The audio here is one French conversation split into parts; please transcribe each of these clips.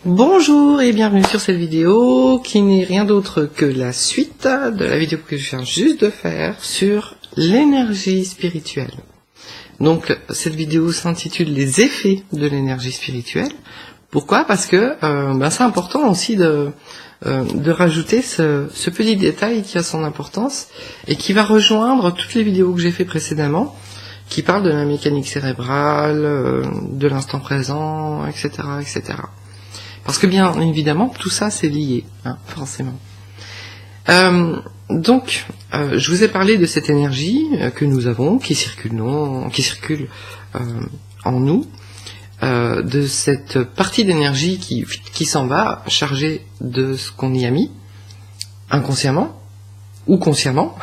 Bonjour et bienvenue sur cette vidéo qui n'est rien d'autre que la suite de la vidéo que je viens juste de faire sur l'énergie spirituelle. Donc cette vidéo s'intitule les effets de l'énergie spirituelle. Pourquoi? Parce que c'est important aussi de rajouter ce petit détail qui a son importance et qui va rejoindre toutes les vidéos que j'ai fait précédemment qui parlent de la mécanique cérébrale, de l'instant présent, etc., etc. Parce que bien évidemment, tout ça c'est lié, forcément. Donc, je vous ai parlé de cette énergie que nous avons, qui circule en nous, de cette partie d'énergie qui s'en va chargée de ce qu'on y a mis, inconsciemment ou consciemment.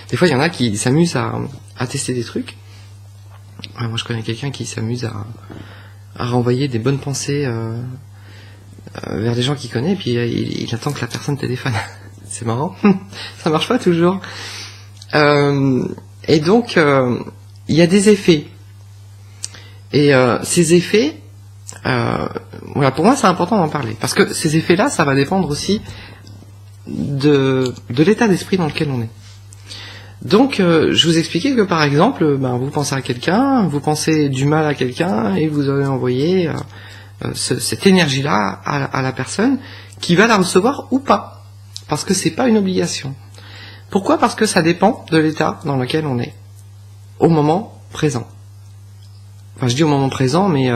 Des fois, il y en a qui s'amusent à tester des trucs. Moi, je connais quelqu'un qui s'amuse à renvoyer des bonnes pensées vers des gens qu'il connaît, et puis il attend que la personne téléphone. C'est marrant, ça marche pas toujours. Et donc, il y a des effets. Et ces effets, voilà, pour moi c'est important d'en parler, parce que ces effets-là, ça va dépendre aussi de l'état d'esprit dans lequel on est. Donc, je vous expliquais que par exemple, vous pensez à quelqu'un, vous pensez du mal à quelqu'un, et vous allez envoyer cette énergie-là à la personne qui va la recevoir ou pas, parce que c'est pas une obligation. Pourquoi? Parce que ça dépend de l'état dans lequel on est, au moment présent. Enfin, je dis au moment présent, mais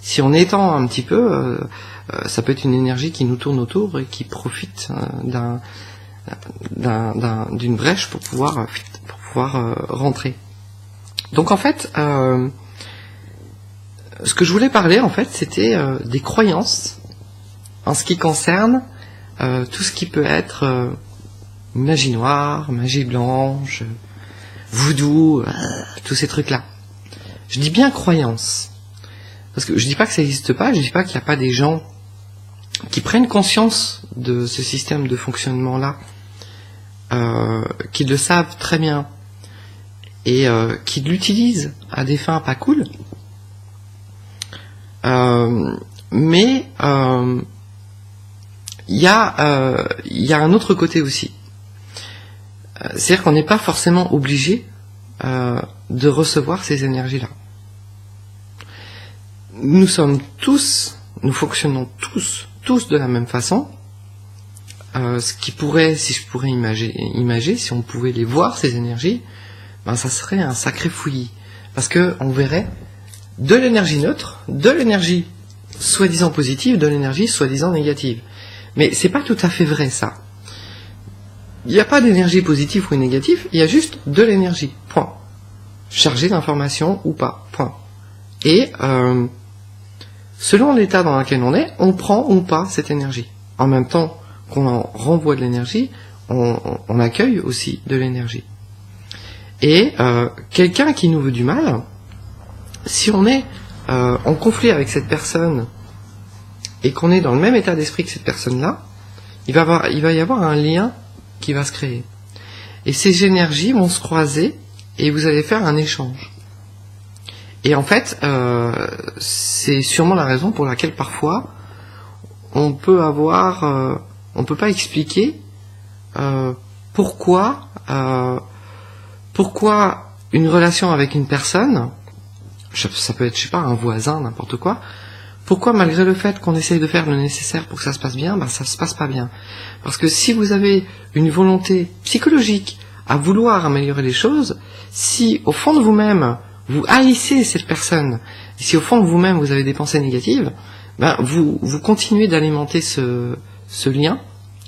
si on étend un petit peu, ça peut être une énergie qui nous tourne autour et qui profite d'une brèche pour pouvoir rentrer. Donc en fait, ce que je voulais parler en fait, c'était des croyances en ce qui concerne tout ce qui peut être magie noire, magie blanche, voodoo, tous ces trucs-là. Je dis bien croyances, parce que je dis pas que ça n'existe pas, je dis pas qu'il n'y a pas des gens qui prennent conscience de ce système de fonctionnement-là, qui le savent très bien et qui l'utilisent à des fins pas cool. Mais il y a un autre côté aussi. C'est-à-dire qu'on n'est pas forcément obligé de recevoir ces énergies-là. Nous fonctionnons tous de la même façon. Ce qui pourrait, si je pourrais imaginer, si on pouvait les voir, ces énergies, ça serait un sacré fouillis. Parce que on verrait de l'énergie neutre, de l'énergie soi-disant positive, de l'énergie soi-disant négative. Mais c'est pas tout à fait vrai, ça. Il n'y a pas d'énergie positive ou négative, il y a juste de l'énergie, point. Chargée d'informations ou pas, point. Et selon l'état dans lequel on est, on prend ou pas cette énergie. En même temps qu'on en renvoie de l'énergie, on accueille aussi de l'énergie. Et quelqu'un qui nous veut du mal, si on est en conflit avec cette personne et qu'on est dans le même état d'esprit que cette personne-là, il va y avoir un lien qui va se créer. Et ces énergies vont se croiser et vous allez faire un échange. Et en fait, c'est sûrement la raison pour laquelle parfois on peut pas expliquer pourquoi une relation avec une personne, ça peut être, je sais pas, un voisin, n'importe quoi, pourquoi malgré le fait qu'on essaye de faire le nécessaire pour que ça se passe bien, ça se passe pas bien. Parce que si vous avez une volonté psychologique à vouloir améliorer les choses, si au fond de vous-même, vous haïssez cette personne, et si au fond de vous-même vous avez des pensées négatives, vous continuez d'alimenter ce lien,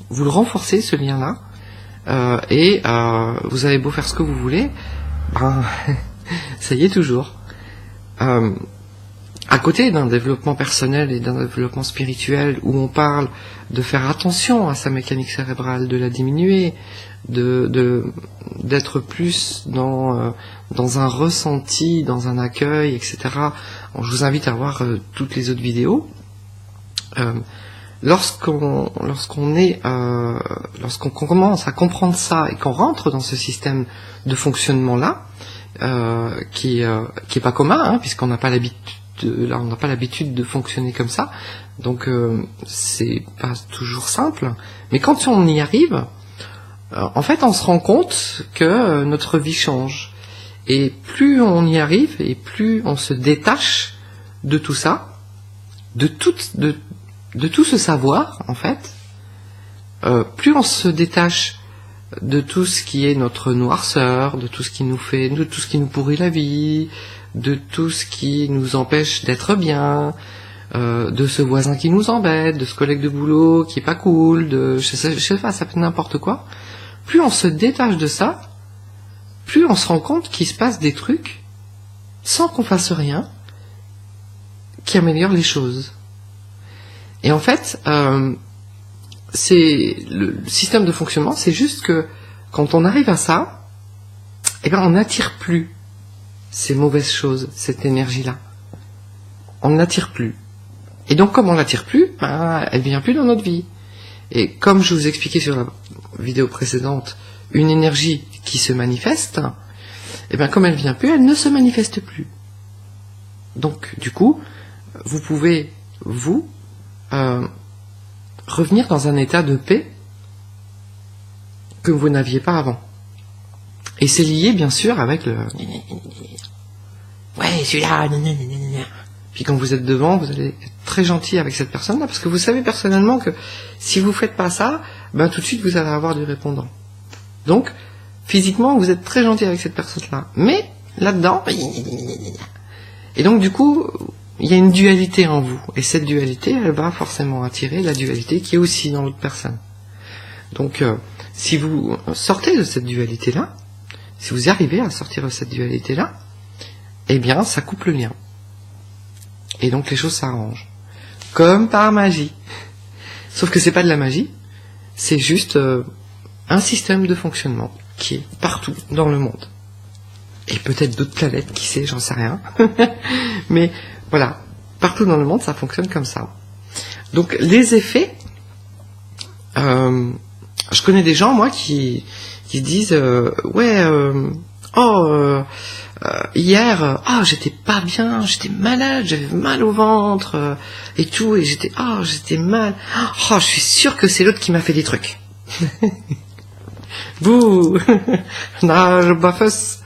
vous le renforcez ce lien-là, et vous avez beau faire ce que vous voulez, ça y est toujours. À côté d'un développement personnel et d'un développement spirituel où on parle de faire attention à sa mécanique cérébrale, de la diminuer, d'être plus dans un ressenti, dans un accueil, etc. Je vous invite à voir toutes les autres vidéos. Lorsqu'on commence à comprendre ça et qu'on rentre dans ce système de fonctionnement là, qui est pas commun, puisqu'on n'a pas l'habitude là on n'a pas l'habitude de fonctionner comme ça, donc c'est pas toujours simple. Mais quand on y arrive, en fait on se rend compte que notre vie change. Et plus on y arrive, et plus on se détache de tout ça, de tout ce savoir, en fait, plus on se détache de tout ce qui est notre noirceur, de tout ce qui nous pourrit la vie, de tout ce qui nous empêche d'être bien, de ce voisin qui nous embête, de ce collègue de boulot qui est pas cool, je sais pas, ça peut être n'importe quoi. Plus on se détache de ça, plus on se rend compte qu'il se passe des trucs, sans qu'on fasse rien, qui améliorent les choses. Et en fait, c'est le système de fonctionnement, c'est juste que quand on arrive à ça, eh ben on n'attire plus ces mauvaises choses, cette énergie-là. On ne l'attire plus. Et donc comme on l'attire plus, ben, elle vient plus dans notre vie. Et comme je vous expliquais sur la vidéo précédente, une énergie qui se manifeste, eh ben comme elle vient plus, elle ne se manifeste plus. Donc du coup, vous pouvez revenir dans un état de paix que vous n'aviez pas avant. Et c'est lié bien sûr avec le ouais, celui-là. Puis quand vous êtes devant, vous allez être très gentil avec cette personne-là, parce que vous savez personnellement que si vous faites pas ça, ben tout de suite vous allez avoir du répondant. Donc, physiquement, vous êtes très gentil avec cette personne-là. Mais, là-dedans, et donc du coup, il y a une dualité en vous. Et cette dualité, elle va forcément attirer la dualité qui est aussi dans l'autre personne. Donc, si vous sortez de cette dualité-là, si vous arrivez à sortir de cette dualité-là, eh bien, ça coupe le lien. Et donc, les choses s'arrangent. Comme par magie. Sauf que c'est pas de la magie, c'est juste un système de fonctionnement qui est partout dans le monde. Et peut-être d'autres planètes, qui sait, j'en sais rien. Mais voilà, partout dans le monde, ça fonctionne comme ça. Donc les effets, je connais des gens, moi, qui disent hier, j'étais pas bien, j'étais malade, j'avais mal au ventre et tout, et j'étais mal. Je suis sûr que c'est l'autre qui m'a fait des trucs. Bouh. Nage bafus.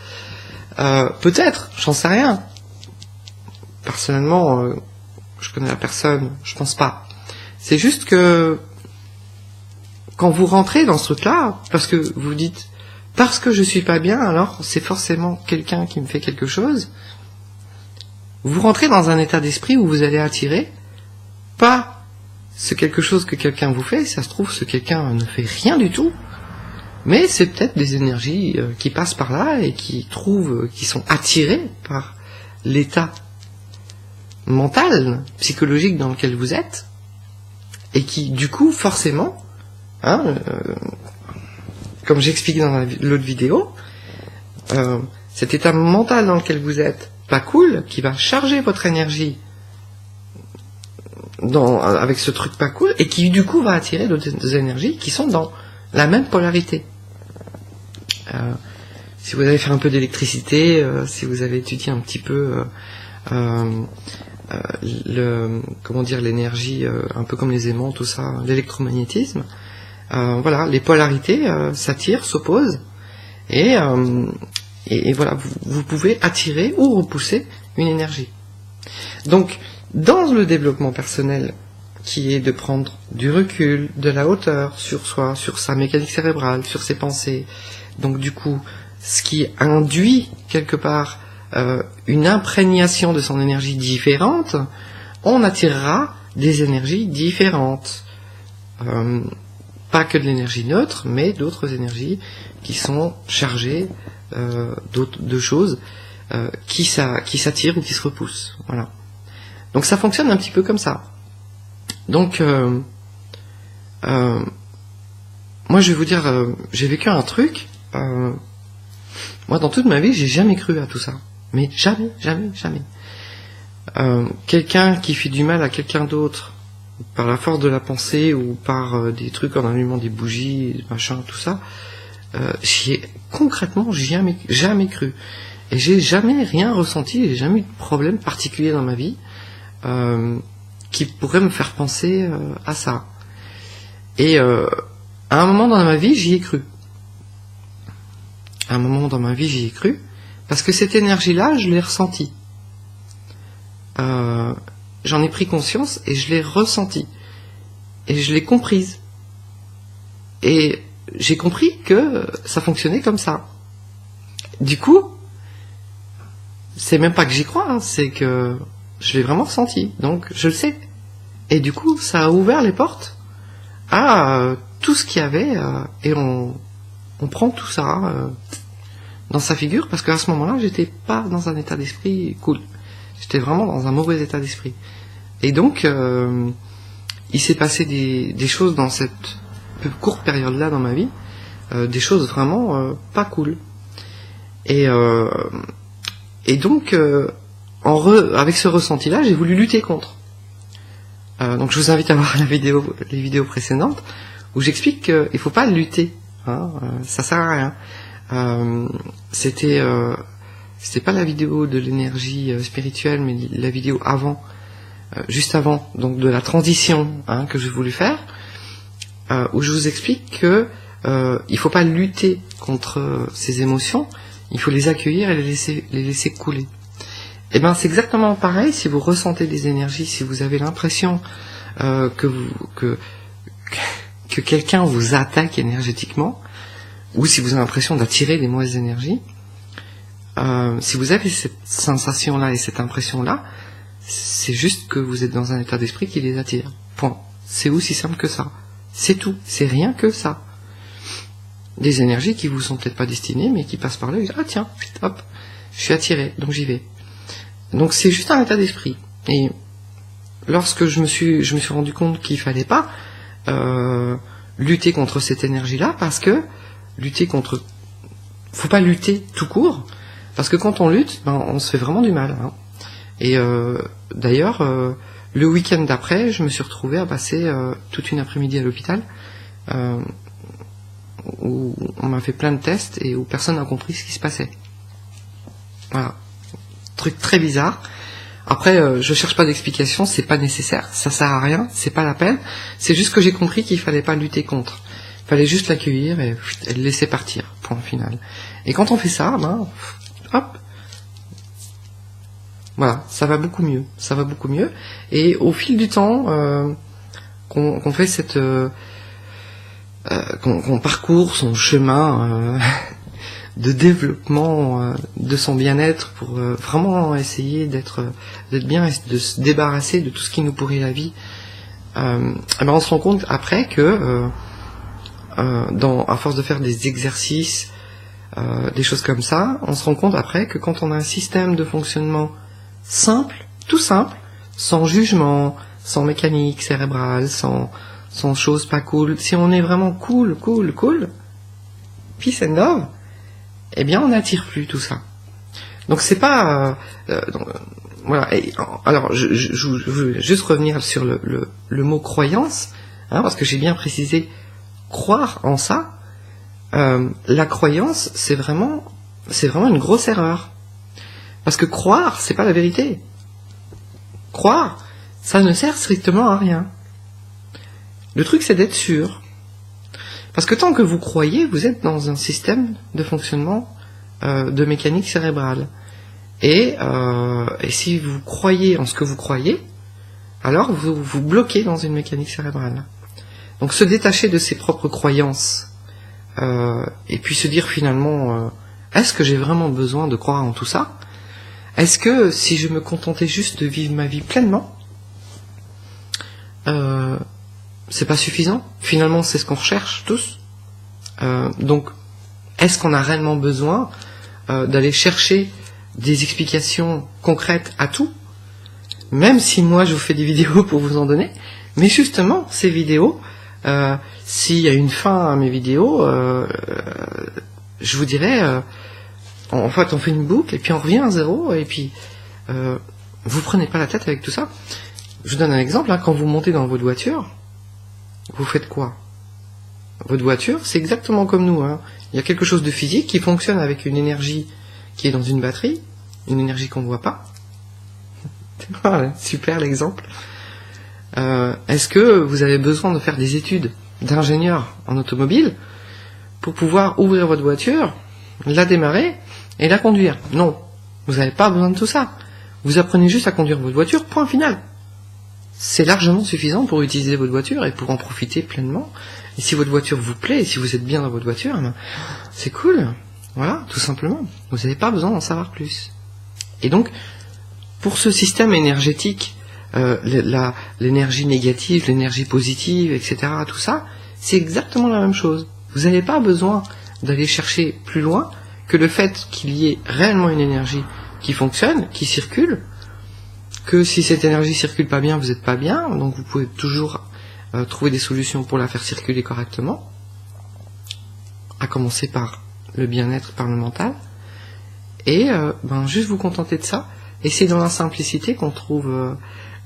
Peut-être, j'en sais rien. Personnellement, je connais la personne, je pense pas. C'est juste que quand vous rentrez dans ce truc-là, parce que vous dites parce que je suis pas bien, alors c'est forcément quelqu'un qui me fait quelque chose, vous rentrez dans un état d'esprit où vous allez attirer pas ce quelque chose que quelqu'un vous fait, ça se trouve ce quelqu'un ne fait rien du tout, mais c'est peut-être des énergies qui passent par là et qui sont attirées par l'état mental, psychologique dans lequel vous êtes, et qui du coup forcément, comme j'expliquais dans l'autre vidéo, cet état mental dans lequel vous êtes, pas cool, qui va charger votre énergie avec ce truc pas cool, et qui du coup va attirer d'autres énergies qui sont dans la même polarité. Si vous avez fait un peu d'électricité, si vous avez étudié un petit peu l'énergie, un peu comme les aimants, tout ça, l'électromagnétisme, voilà, les polarités s'attirent, s'opposent, et voilà, vous pouvez attirer ou repousser une énergie. Donc, dans le développement personnel, qui est de prendre du recul, de la hauteur sur soi, sur sa mécanique cérébrale, sur ses pensées, donc du coup, ce qui induit quelque part une imprégnation de son énergie différente, on attirera des énergies différentes. Pas que de l'énergie neutre, mais d'autres énergies qui sont chargées de choses qui s'attirent ou qui se repoussent. Voilà. Donc ça fonctionne un petit peu comme ça. Donc, moi je vais vous dire, j'ai vécu un truc. Moi dans toute ma vie, j'ai jamais cru à tout ça. Mais jamais. Quelqu'un qui fait du mal à quelqu'un d'autre, par la force de la pensée ou par des trucs en allumant des bougies, machin, tout ça, j'y ai concrètement jamais cru. Et j'ai jamais rien ressenti, j'ai jamais eu de problème particulier dans ma vie qui pourrait me faire penser à ça. Et à un moment dans ma vie, j'y ai cru. À un moment dans ma vie, j'y ai cru, parce que cette énergie-là, je l'ai ressentie. J'en ai pris conscience et je l'ai ressentie. Et je l'ai comprise. Et j'ai compris que ça fonctionnait comme ça. Du coup, c'est même pas que j'y crois, hein, c'est que je l'ai vraiment ressenti. Donc, je le sais. Et du coup, ça a ouvert les portes à tout ce qu'il y avait, et on prend tout ça dans sa figure, parce qu'à ce moment-là, j'étais pas dans un état d'esprit cool. J'étais vraiment dans un mauvais état d'esprit. Et donc, il s'est passé des choses dans cette courte période-là dans ma vie, des choses vraiment pas cool. Et donc, avec ce ressenti-là, j'ai voulu lutter contre. Donc je vous invite à voir les vidéos précédentes où j'explique qu'il ne faut pas lutter, hein, ça sert à rien. C'était pas la vidéo de l'énergie spirituelle, mais la vidéo avant, juste avant, donc de la transition, hein, que j'ai voulu faire, où je vous explique que il faut pas lutter contre ces émotions, il faut les accueillir et les laisser couler. Et ben c'est exactement pareil si vous ressentez des énergies, si vous avez l'impression que quelqu'un vous attaque énergétiquement, ou si vous avez l'impression d'attirer des mauvaises énergies, si vous avez cette sensation-là et cette impression-là, c'est juste que vous êtes dans un état d'esprit qui les attire. Point. C'est aussi simple que ça. C'est tout. C'est rien que ça. Des énergies qui vous sont peut-être pas destinées, mais qui passent par là et disent, ah tiens, hop, je suis attiré, donc j'y vais. Donc c'est juste un état d'esprit. Et lorsque je me suis rendu compte qu'il fallait pas lutter contre cette énergie-là, parce que faut pas lutter tout court, parce que quand on lutte, ben, on se fait vraiment du mal. Hein. Et d'ailleurs, le week-end d'après, je me suis retrouvé à passer toute une après-midi à l'hôpital, où on m'a fait plein de tests et où personne n'a compris ce qui se passait. Voilà. Truc très bizarre. Après, je cherche pas d'explication, c'est pas nécessaire, ça sert à rien, c'est pas la peine. C'est juste que j'ai compris qu'il fallait pas lutter contre. Il fallait juste l'accueillir et le laisser partir. Point final. Et quand on fait ça, ben, hop, voilà, ça va beaucoup mieux. Ça va beaucoup mieux. Et au fil du temps, qu'on fait cette, qu'on parcourt son chemin de développement de son bien-être pour vraiment essayer d'être bien et de se débarrasser de tout ce qui nous pourrit la vie, ben on se rend compte après que à force de faire des exercices, des choses comme ça, on se rend compte après que quand on a un système de fonctionnement simple, tout simple, sans jugement, sans mécanique cérébrale, sans choses pas cool, si on est vraiment cool, peace and love, eh bien on n'attire plus tout ça. Donc c'est pas voilà. Et, alors je veux juste revenir sur le mot croyance, hein, parce que j'ai bien précisé croire en ça. La croyance, c'est vraiment une grosse erreur, parce que croire, c'est pas la vérité. Croire, ça ne sert strictement à rien. Le truc, c'est d'être sûr. Parce que tant que vous croyez, vous êtes dans un système de fonctionnement de mécanique cérébrale. Et si vous croyez en ce que vous croyez, alors vous bloquez dans une mécanique cérébrale. Donc se détacher de ses propres croyances, et puis se dire finalement, est-ce que j'ai vraiment besoin de croire en tout ça? Est-ce que si je me contentais juste de vivre ma vie pleinement, c'est pas suffisant? Finalement, c'est ce qu'on recherche tous. Donc, est-ce qu'on a réellement besoin d'aller chercher des explications concrètes à tout? Même si moi, je vous fais des vidéos pour vous en donner. Mais justement, ces vidéos, s'il y a une fin à mes vidéos, je vous dirais, en fait, on fait une boucle, et puis on revient à zéro, et puis vous prenez pas la tête avec tout ça. Je vous donne un exemple, hein, quand vous montez dans votre voiture, vous faites quoi? Votre voiture, c'est exactement comme nous. Hein. Il y a quelque chose de physique qui fonctionne avec une énergie qui est dans une batterie, une énergie qu'on ne voit pas. Voilà, super l'exemple. Est-ce que vous avez besoin de faire des études d'ingénieur en automobile pour pouvoir ouvrir votre voiture, la démarrer et la conduire? Non, vous n'avez pas besoin de tout ça. Vous apprenez juste à conduire votre voiture, point final. C'est largement suffisant pour utiliser votre voiture et pour en profiter pleinement. Et si votre voiture vous plaît, et si vous êtes bien dans votre voiture, c'est cool. Voilà, tout simplement. Vous n'avez pas besoin d'en savoir plus. Et donc, pour ce système énergétique, l'énergie négative, l'énergie positive, etc., tout ça, c'est exactement la même chose. Vous n'avez pas besoin d'aller chercher plus loin que le fait qu'il y ait réellement une énergie qui fonctionne, qui circule, que si cette énergie circule pas bien, vous n'êtes pas bien, donc vous pouvez toujours trouver des solutions pour la faire circuler correctement, à commencer par le bien-être, par le mental, et juste vous contenter de ça, et c'est dans la simplicité qu'on trouve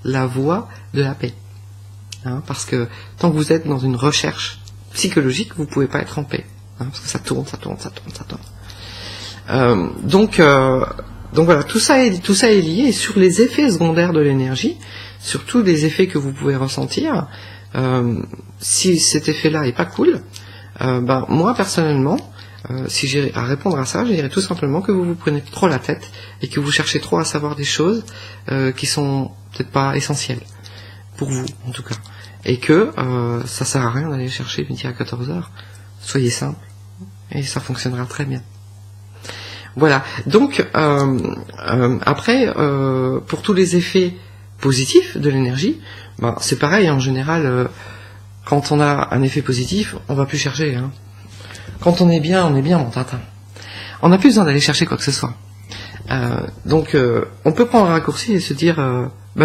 la voie de la paix. Hein, parce que tant que vous êtes dans une recherche psychologique, vous ne pouvez pas être en paix, hein, parce que ça tourne. Donc voilà, tout ça est lié, et sur les effets secondaires de l'énergie, sur tous les effets que vous pouvez ressentir, si cet effet-là est pas cool, moi personnellement, si j'ai à répondre à ça, je dirais tout simplement que vous vous prenez trop la tête et que vous cherchez trop à savoir des choses qui sont peut-être pas essentielles pour vous en tout cas, et que ça sert à rien d'aller chercher midi à 14h. Soyez simple et ça fonctionnera très bien. Voilà, donc après, pour tous les effets positifs de l'énergie, c'est pareil, en général, quand on a un effet positif, on va plus chercher. Hein. Quand on est bien, mon tatin. On n'a plus besoin d'aller chercher quoi que ce soit. Donc, on peut prendre un raccourci et se dire,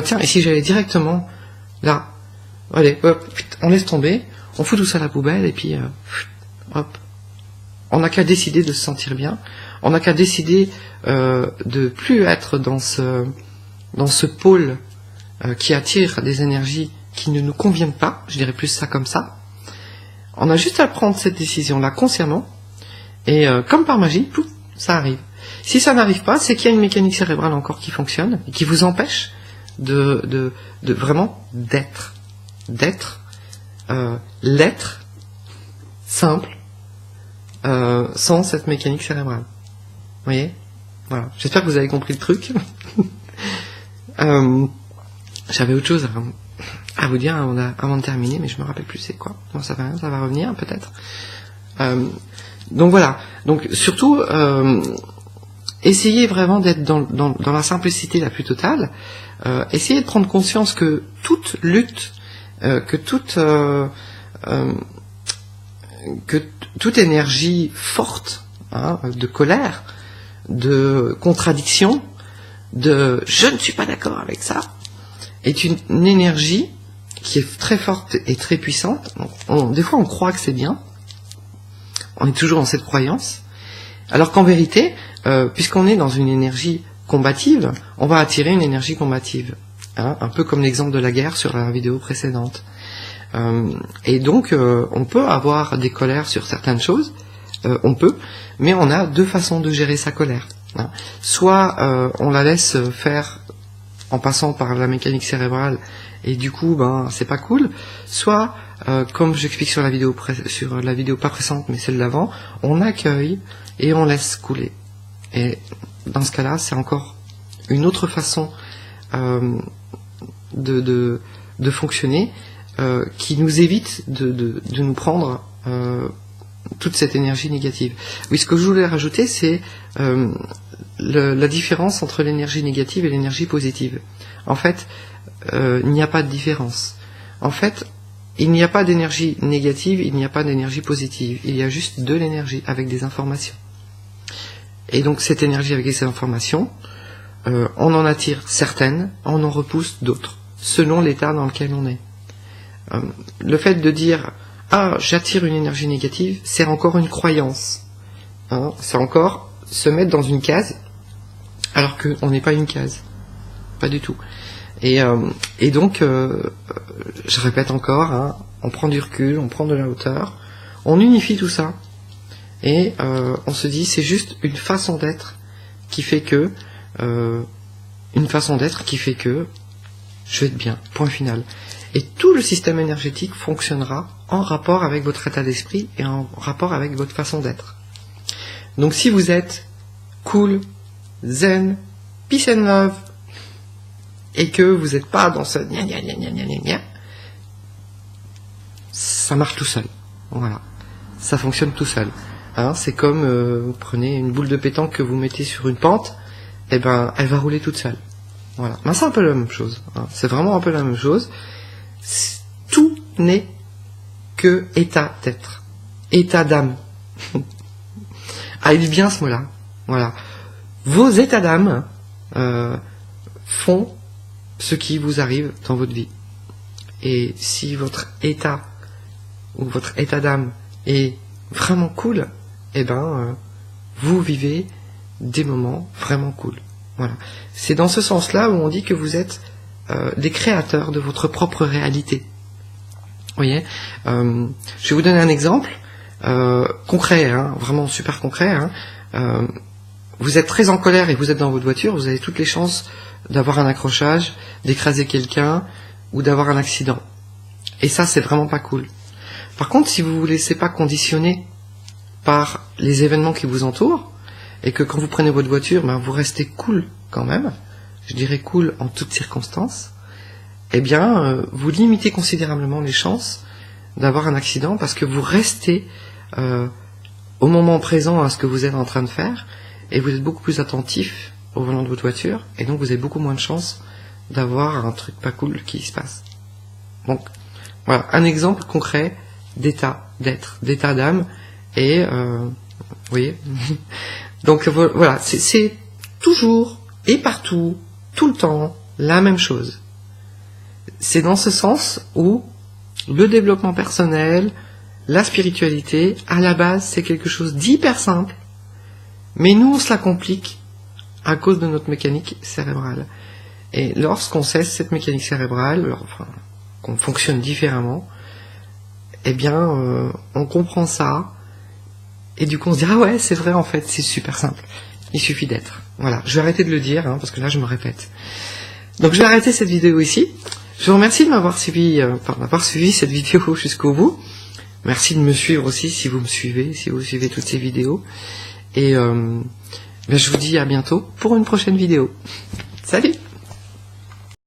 tiens, et si j'allais directement là, allez, hop, on laisse tomber, on fout tout ça à la poubelle, et puis, hop. On n'a qu'à décider de se sentir bien. On n'a qu'à décider de plus être dans ce pôle qui attire des énergies qui ne nous conviennent pas, je dirais plus ça comme ça. On a juste à prendre cette décision-là consciemment, et comme par magie, pouf, ça arrive. Si ça n'arrive pas, c'est qu'il y a une mécanique cérébrale encore qui fonctionne, et qui vous empêche de vraiment d'être. L'être simple, sans cette mécanique cérébrale. Vous voyez? Voilà. J'espère que vous avez compris le truc. J'avais autre chose à vous dire avant de terminer, mais je me rappelle plus c'est quoi. Bon, ça va revenir peut-être. Donc voilà. Donc surtout, essayez vraiment d'être dans la simplicité la plus totale. Essayez de prendre conscience que toute lutte, que toute énergie forte, hein, de colère, de contradiction, de je ne suis pas d'accord avec ça, est une énergie qui est très forte et très puissante. Des fois on croit que c'est bien, on est toujours dans cette croyance, alors qu'en vérité, puisqu'on est dans une énergie combative, on va attirer une énergie combative, hein, un peu comme l'exemple de la guerre sur la vidéo précédente. Et donc on peut avoir des colères sur certaines choses, on peut, mais on a deux façons de gérer sa colère. Hein. Soit on la laisse faire en passant par la mécanique cérébrale, et du coup c'est pas cool, soit comme j'explique sur la vidéo pas précédente mais celle d'avant, on accueille et on laisse couler. Et dans ce cas-là, c'est encore une autre façon de fonctionner, qui nous évite de nous prendre toute cette énergie négative. Oui, ce que je voulais rajouter, c'est la différence entre l'énergie négative et l'énergie positive. En fait, il n'y a pas de différence. En fait, il n'y a pas d'énergie négative, il n'y a pas d'énergie positive. Il y a juste de l'énergie avec des informations. Et donc cette énergie avec ces informations, on en attire certaines, on en repousse d'autres, selon l'état dans lequel on est. Le fait de dire « Ah, j'attire une énergie négative », c'est encore une croyance. Hein, c'est encore se mettre dans une case, alors qu'on n'est pas une case. Pas du tout. Et donc, je répète encore, hein, on prend du recul, on prend de la hauteur, on unifie tout ça, et on se dit c'est juste une façon d'être qui fait que, une façon d'être qui fait que je vais être bien, point final. Et tout le système énergétique fonctionnera en rapport avec votre état d'esprit et en rapport avec votre façon d'être. Donc si vous êtes cool, zen, peace and love, et que vous n'êtes pas dans ce gna gna gna gna gna gna, ça marche tout seul. Voilà. Ça fonctionne tout seul. Hein, c'est comme vous prenez une boule de pétanque que vous mettez sur une pente, et ben elle va rouler toute seule. Voilà. Ben, c'est un peu la même chose. Hein. C'est vraiment un peu la même chose. Tout n'est que état d'être, état d'âme. Ah, il dit bien ce mot-là. Voilà. Vos états d'âme font ce qui vous arrive dans votre vie. Et si votre état ou votre état d'âme est vraiment cool, eh ben vous vivez des moments vraiment cool. Voilà. C'est dans ce sens-là où on dit que vous êtes des créateurs de votre propre réalité. Vous voyez, je vais vous donner un exemple concret, hein, vraiment super concret. Hein. Vous êtes très en colère et vous êtes dans votre voiture, vous avez toutes les chances d'avoir un accrochage, d'écraser quelqu'un ou d'avoir un accident. Et ça, c'est vraiment pas cool. Par contre, si vous vous laissez pas conditionner par les événements qui vous entourent, et que quand vous prenez votre voiture, ben, vous restez cool quand même, je dirais cool en toutes circonstances, eh bien, vous limitez considérablement les chances d'avoir un accident parce que vous restez au moment présent à ce que vous êtes en train de faire, et vous êtes beaucoup plus attentif au volant de votre voiture, et donc vous avez beaucoup moins de chances d'avoir un truc pas cool qui se passe. Donc, voilà, un exemple concret d'état d'être, d'état d'âme, et vous voyez. Donc voilà, c'est toujours et partout, tout le temps, la même chose. C'est dans ce sens où le développement personnel, la spiritualité, à la base, c'est quelque chose d'hyper simple, mais nous, on se la complique à cause de notre mécanique cérébrale. Et lorsqu'on cesse cette mécanique cérébrale, enfin, qu'on fonctionne différemment, eh bien, on comprend ça, et du coup, on se dit, ah ouais, c'est vrai, en fait, c'est super simple. Il suffit d'être. Voilà, je vais arrêter de le dire, hein, parce que là, je me répète. Donc, je vais arrêter cette vidéo ici. Je vous remercie de m'avoir suivi, d'avoir suivi cette vidéo jusqu'au bout. Merci de me suivre aussi, si vous me suivez, si vous suivez toutes ces vidéos. Et je vous dis à bientôt pour une prochaine vidéo. Salut!